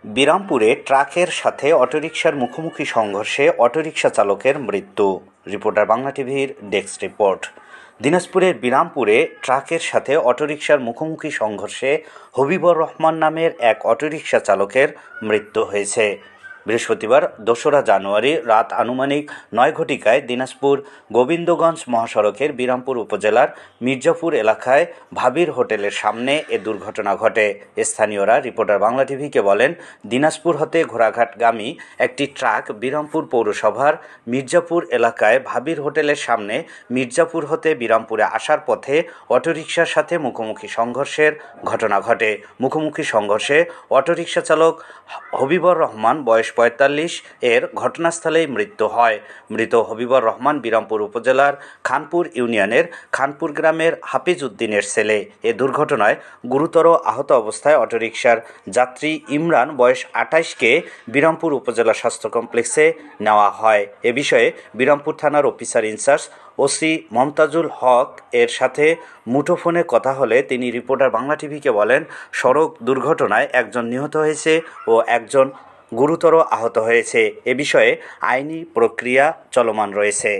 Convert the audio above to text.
বিরামপুরে ট্রাকের সাথে অটোরিকশার মুখোমুখি সংঘর্ষে অটোরিকশা চালকের মৃত্যু। রিপোর্টার বাংলা টিভির ডেস্ক রিপোর্ট। দিনাজপুরের বিরামপুরে ট্রাকের সাথে অটোরিকশার মুখোমুখি সংঘর্ষে হবিবর রহমান নামের এক অটোরিকশা চালকের মৃত্যু হয়েছে। বৃহস্পতিবার ২রা জানুয়ারি রাত আনুমানিক ৯ ঘটিকায় দিনাজপুর গোবিন্দগঞ্জ মহাসড়কের বিরামপুর উপজেলার মির্জাপুর এলাকায় ভাবির হোটেলের সামনে এ দুর্ঘটনা ঘটে। স্থানীয়রা রিপোর্টার বাংলা টিভিকে বলেন, দিনাজপুর হতে ঘোড়াঘাটগামী একটি ট্রাক বিরামপুর পৌরসভার মির্জাপুর এলাকায় ভাবির হোটেলের সামনে মির্জাপুর হতে বিরামপুরে আসার পথে অটোরিকশার সাথে মুখোমুখি সংঘর্ষের ঘটনা ঘটে। মুখোমুখি সংঘর্ষে অটোরিকশা চালক হবিবর রহমান বয়স ৪৫ এর ঘটনাস্থলেই মৃত্যু হয়। মৃত হবিবর রহমান বিরামপুর উপজেলার খানপুর ইউনিয়নের খানপুর গ্রামের হাফিজ উদ্দিনের ছেলে। এ দুর্ঘটনায় গুরুতর আহত অবস্থায় অটোরিকশার যাত্রী ইমরান বয়স ২৮কে বিরামপুর উপজেলা স্বাস্থ্য কমপ্লেক্সে নেওয়া হয়। এ বিষয়ে বিরামপুর থানার অফিসার ইনচার্জ ওসি মমতাজুল হক এর সাথে মুঠোফোনে কথা হলে তিনি রিপোর্টার বাংলা টিভিকে বলেন, সড়ক দুর্ঘটনায় একজন নিহত হয়েছে ও একজন গুরুতর আহত হয়েছে। এ বিষয়ে আইনি প্রক্রিয়া চলমান রয়েছে।